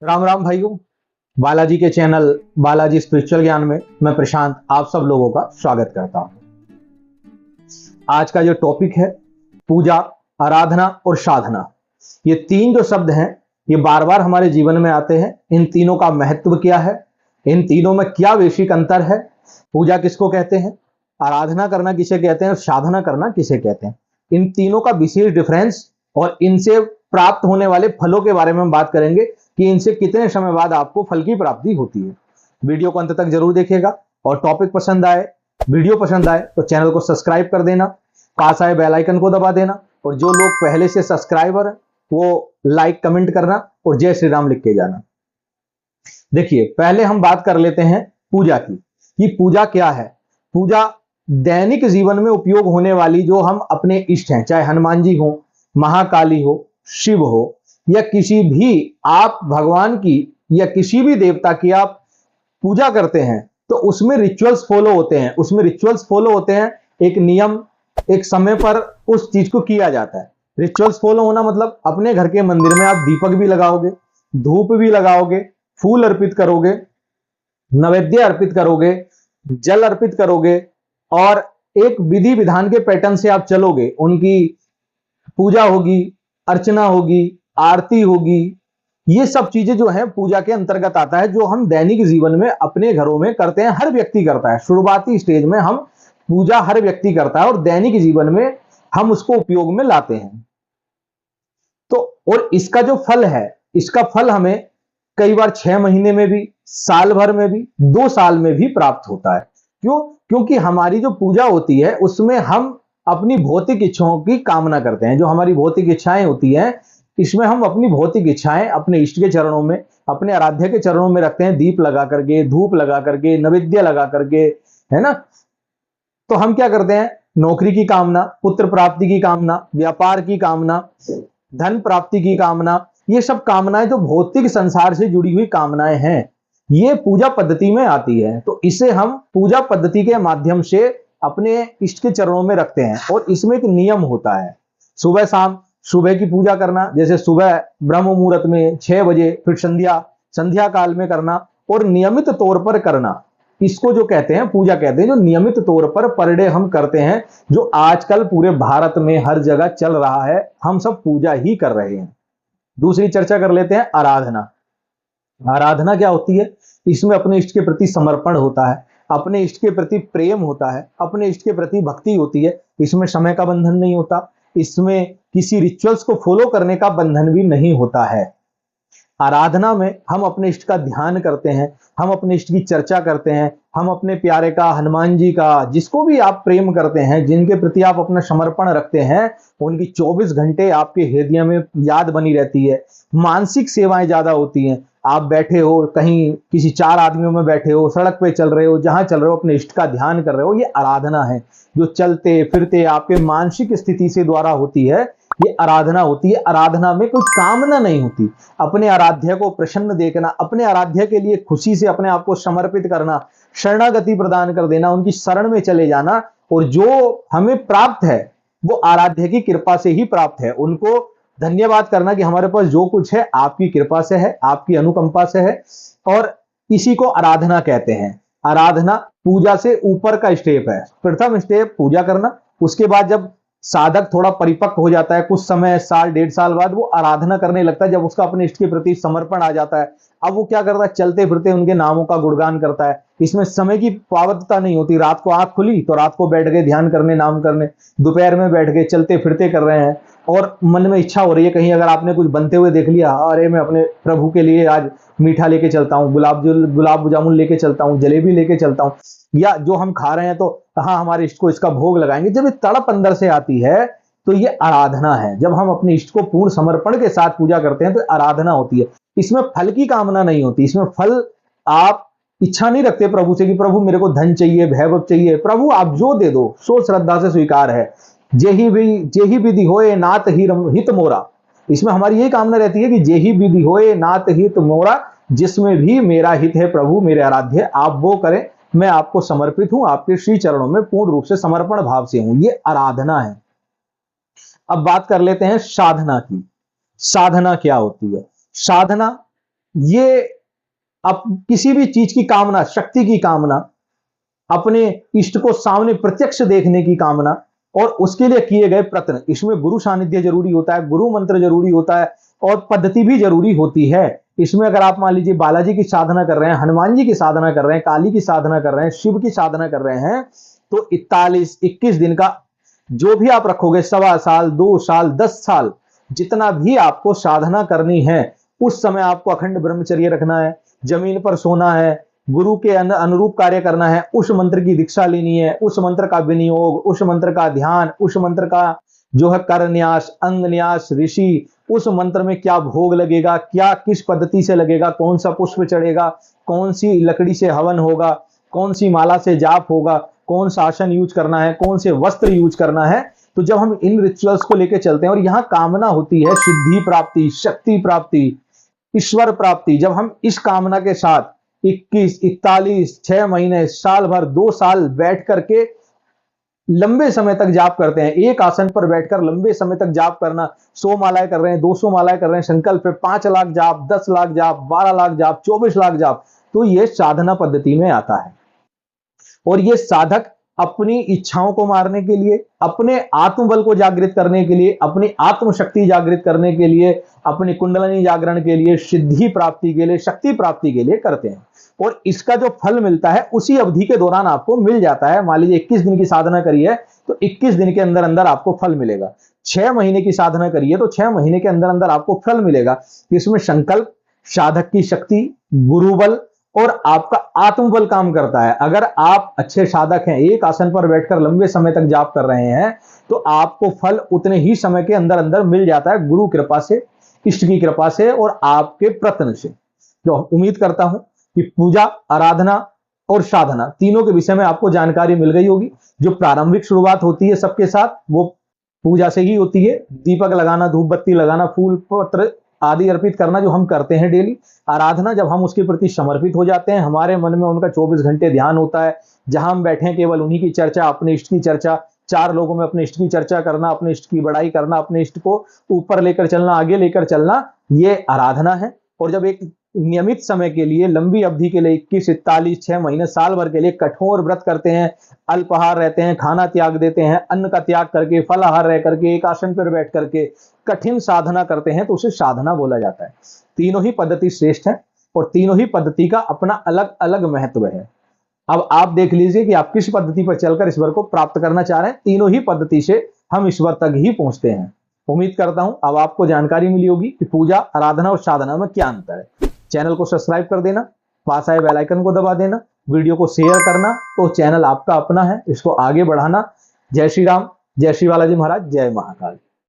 राम राम भाइयों। बालाजी के channel Balaji spiritual ज्ञान में मैं प्रशांत आप सब लोगों का स्वागत करता हूं। आज का जो टॉपिक है पूजा, आराधना और साधना, ये तीन जो शब्द हैं ये बार बार हमारे जीवन में आते हैं। इन तीनों का महत्व क्या है, इन तीनों में क्या बेसिक अंतर है, पूजा किसको कहते हैं, आराधना करना किसे कहते हैं और साधना करना किसे कहते हैं, इन तीनों का विशेष डिफरेंस और इनसे प्राप्त होने वाले फलों के बारे में हम बात करेंगे कि इनसे कितने समय बाद आपको फल की प्राप्ति होती है। वीडियो को अंत तक जरूर देखिएगा और टॉपिक पसंद आए, वीडियो पसंद आए तो चैनल को सब्सक्राइब कर देना, पास आए बेल आइकन को दबा देना और जो लोग पहले से सब्सक्राइबर हैं वो लाइक कमेंट करना और जय श्री राम लिख के जाना। देखिए, पहले हम बात कर लेते हैं पूजा की कि पूजा क्या है। पूजा दैनिक जीवन में उपयोग होने वाली जो हम अपने इष्ट हैं, चाहे हनुमान जी हो, महाकाली हो, शिव हो या किसी भी आप भगवान की या किसी भी देवता की आप पूजा करते हैं तो उसमें रिचुअल्स फॉलो होते हैं। उसमें रिचुअल्स फॉलो होते हैं, एक नियम, एक समय पर उस चीज को किया जाता है। रिचुअल्स फॉलो होना मतलब अपने घर के मंदिर में आप दीपक भी लगाओगे, धूप भी लगाओगे, फूल अर्पित करोगे, नैवेद्य अर्पित करोगे, जल अर्पित करोगे और एक विधि विधान के पैटर्न से आप चलोगे। उनकी पूजा होगी, अर्चना होगी, आरती होगी, ये सब चीजें जो है पूजा के अंतर्गत आता है, जो हम दैनिक जीवन में अपने घरों में करते हैं। हर व्यक्ति करता है, शुरुआती स्टेज में हम पूजा हर व्यक्ति करता है और दैनिक जीवन में हम उसको उपयोग में लाते हैं। तो और इसका जो फल है, इसका फल हमें कई बार 6 महीने में भी, साल भर में भी, 2 साल में भी प्राप्त होता है। क्यों? क्योंकि हमारी जो पूजा होती है उसमें हम अपनी भौतिक इच्छाओं की कामना करते हैं। जो हमारी भौतिक इच्छाएं होती हैं, इसमें हम अपनी भौतिक इच्छाएं अपने इष्ट के चरणों में, अपने आराध्य के चरणों में रखते हैं, दीप लगा करके, धूप लगा करके, नैवेद्य लगा करके, है ना। तो हम क्या करते हैं, नौकरी की कामना, पुत्र प्राप्ति की कामना, व्यापार की कामना, धन प्राप्ति की कामना, ये सब कामनाएं जो भौतिक संसार से जुड़ी हुई कामनाएं हैं, ये पूजा पद्धति में आती है। तो इसे हम पूजा पद्धति के माध्यम से अपने इष्ट के चरणों में रखते हैं और इसमें एक नियम होता है। सुबह शाम, सुबह की पूजा करना, जैसे सुबह ब्रह्म मुहूर्त में 6 बजे, फिर संध्या काल में करना और नियमित तौर पर करना, इसको जो कहते हैं पूजा कहते हैं। जो नियमित तौर पर पर डे हम करते हैं, जो आजकल पूरे भारत में हर जगह चल रहा है, हम सब पूजा ही कर रहे हैं। दूसरी चर्चा कर लेते हैं आराधना। आराधना क्या होती है? इसमें अपने इष्ट के प्रति समर्पण होता है, अपने इष्ट के प्रति प्रेम होता है, अपने इष्ट के प्रति भक्ति होती है। इसमें समय का बंधन नहीं होता, इसमें किसी रिचुअल्स को फॉलो करने का बंधन भी नहीं होता है। आराधना में हम अपने इष्ट का ध्यान करते हैं, हम अपने इष्ट की चर्चा करते हैं, हम अपने प्यारे का, हनुमान जी का, जिसको भी आप प्रेम करते हैं, जिनके प्रति आप अपना समर्पण रखते हैं, उनकी 24 घंटे आपके हृदय में याद बनी रहती है। मानसिक सेवाएं ज्यादा होती हैं। आप बैठे हो कहीं, किसी 4 आदमियों में बैठे हो, सड़क पे चल रहे हो, जहां चल रहे हो, अपने इष्ट का ध्यान कर रहे हो, ये आराधना है। जो चलते फिरते आपके मानसिक स्थिति से द्वारा होती है, ये आराधना होती है। आराधना में कोई कामना नहीं होती, अपने आराध्य को प्रसन्न देखना, अपने आराध्य के लिए खुशी से अपने आप को समर्पित करना, शरणागति प्रदान कर देना, उनकी शरण में चले जाना, और जो हमें प्राप्त है वो आराध्य की कृपा से ही प्राप्त है। उनको धन्यवाद करना कि हमारे पास जो कुछ है आपकी कृपा से है, आपकी अनुकंपा से है, और इसी को आराधना कहते हैं। आराधना पूजा से ऊपर का स्टेप है। प्रथम स्टेप पूजा करना, उसके बाद जब साधक थोड़ा परिपक्व हो जाता है, कुछ समय, साल 1.5 साल बाद, वो आराधना करने लगता है। जब उसका अपने इष्ट के प्रति समर्पण आ जाता है, अब वो क्या करता है, चलते फिरते उनके नामों का गुणगान करता है। इसमें समय की पाबंदता नहीं होती। रात को आंख खुली तो रात को बैठ गए ध्यान करने, नाम करने, दोपहर में बैठ गए, चलते फिरते कर रहे हैं, और मन में इच्छा हो रही है, कहीं अगर आपने कुछ बनते हुए देख लिया, अरे मैं अपने प्रभु के लिए आज मीठा लेके चलता हूँ, गुलाब जामुन लेके चलता हूँ, जलेबी लेके चलता हूँ, या जो हम खा रहे हैं तो हाँ हमारे इष्ट को इसका भोग लगाएंगे। जब ये तड़प अंदर से आती है तो ये आराधना है। जब हम अपने इष्ट को पूर्ण समर्पण के साथ पूजा करते हैं तो आराधना होती है। इसमें फल की कामना नहीं होती। इसमें फल, आप इच्छा नहीं रखते प्रभु से कि प्रभु मेरे को धन चाहिए, वैभव चाहिए। प्रभु आप जो दे दो सो श्रद्धा से स्वीकार है। जेही विधि होए नाथ हित मोरा, इसमें हमारी यही कामना रहती है कि जेही विधि होए नाथ हित मोरा, जिसमें भी मेरा हित है प्रभु मेरे आराध्य, आप वो करें, मैं आपको समर्पित हूं, आपके श्री चरणों में पूर्ण रूप से समर्पण भाव से हूं। ये आराधना है। अब बात कर लेते हैं साधना की। साधना क्या होती है? साधना ये अब किसी भी चीज की कामना, शक्ति की कामना, अपने इष्ट को सामने प्रत्यक्ष देखने की कामना और उसके लिए किए गए प्रयत्न, इसमें गुरु सानिध्य जरूरी होता है, गुरु मंत्र जरूरी होता है और पद्धति भी जरूरी होती है। इसमें अगर आप मान लीजिए बालाजी की साधना कर रहे हैं, हनुमान जी की साधना कर रहे हैं, काली की साधना कर रहे हैं, शिव की साधना कर रहे हैं, तो 41 दिन का जो भी आप रखोगे, 1.25 साल, 2 साल, 10 साल, जितना भी आपको साधना करनी है, उस समय आपको अखंड ब्रह्मचर्य रखना है, जमीन पर सोना है, गुरु के अनुरूप कार्य करना है, उस मंत्र की दीक्षा लेनी है, उस मंत्र का विनियोग, उस मंत्र का ध्यान, उस मंत्र का जो है कर न्यास, अंग न्यास, ऋषि, उस मंत्र में क्या भोग लगेगा, क्या किस पद्धति से लगेगा, कौन सा पुष्प चढ़ेगा, कौन सी लकड़ी से हवन होगा, कौन सी माला से जाप होगा, कौन सा आसन यूज करना है, कौन से वस्त्र यूज करना है। तो जब हम इन रिचुअल्स को लेकर चलते हैं और यहां कामना होती है सिद्धि प्राप्ति, शक्ति प्राप्ति, ईश्वर प्राप्ति, जब हम इस कामना के साथ 21, 41, 6 महीने, साल भर, 2 साल बैठ करके लंबे समय तक जाप करते हैं, एक आसन पर बैठकर लंबे समय तक जाप करना, 100 मालाएं कर रहे हैं, 200 मालाएं कर रहे हैं, संकल्प पे 5 लाख जाप, 10 लाख जाप, 12 लाख जाप, 24 लाख जाप, तो ये साधना पद्धति में आता है। और ये साधक अपनी इच्छाओं को मारने के लिए, अपने आत्मबल को जागृत करने के लिए, अपनी आत्मशक्ति जागृत करने के लिए, अपनी कुंडलिनी जागरण के लिए, सिद्धि प्राप्ति के लिए, शक्ति प्राप्ति के लिए करते हैं। और इसका जो फल मिलता है उसी अवधि के दौरान आपको मिल जाता है। मान लीजिए 21 दिन की साधना करिए तो 21 दिन के अंदर अंदर आपको फल मिलेगा। 6 महीने की साधना करिए तो 6 महीने के अंदर अंदर आपको फल मिलेगा। इसमें संकल्प, साधक की शक्ति, गुरुबल और आपका आत्मबल काम करता है। अगर आप अच्छे साधक हैं, एक आसन पर बैठकर लंबे समय तक जाप कर रहे हैं, तो आपको फल उतने ही समय के अंदर अंदर मिल जाता है, गुरु कृपा से, इष्ट की कृपा से और आपके प्रयत्न से। जो उम्मीद करता हूं कि पूजा, आराधना और साधना तीनों के विषय में आपको जानकारी मिल गई होगी। जो प्रारंभिक शुरुआत होती है सबके साथ, वो पूजा से ही होती है। दीपक लगाना, धूप बत्ती लगाना, फूल पत्र आदि अर्पित करना, जो हम करते हैं डेली। आराधना, जब हम उसके प्रति समर्पित हो जाते हैं, हमारे मन में उनका 24 घंटे ध्यान होता है, जहां हम बैठे केवल उन्हीं की चर्चा, अपने इष्ट की चर्चा, 4 लोगों में अपने इष्ट की चर्चा करना, अपने इष्ट की बड़ाई करना, अपने इष्ट को ऊपर लेकर चलना, आगे लेकर चलना, ये आराधना है। और जब एक नियमित समय के लिए, लंबी अवधि के लिए 21, 41, 6 महीने, साल भर के लिए कठोर व्रत करते हैं, अल्पाहार रहते हैं, खाना त्याग देते हैं, अन्न का त्याग करके, फलाहार रह करके, एक आसन पर बैठ करके कठिन साधना करते हैं, तो उसे साधना बोला जाता है। तीनों ही पद्धति श्रेष्ठ है और तीनों ही पद्धति का अपना अलग अलग महत्व है। अब आप देख लीजिए कि आप किस पद्धति पर चलकर ईश्वर को प्राप्त करना चाह रहे हैं। तीनों ही पद्धति से हम ईश्वर तक ही पहुंचते हैं। उम्मीद करता हूं अब आपको जानकारी मिली होगी कि पूजा, आराधना और साधना में क्या अंतर है। चैनल को सब्सक्राइब कर देना, पास आए बेल आइकन को दबा देना, वीडियो को शेयर करना, तो चैनल आपका अपना है, इसको आगे बढ़ाना। जय श्री राम, जय श्री बालाजी महाराज, जय महाकाल।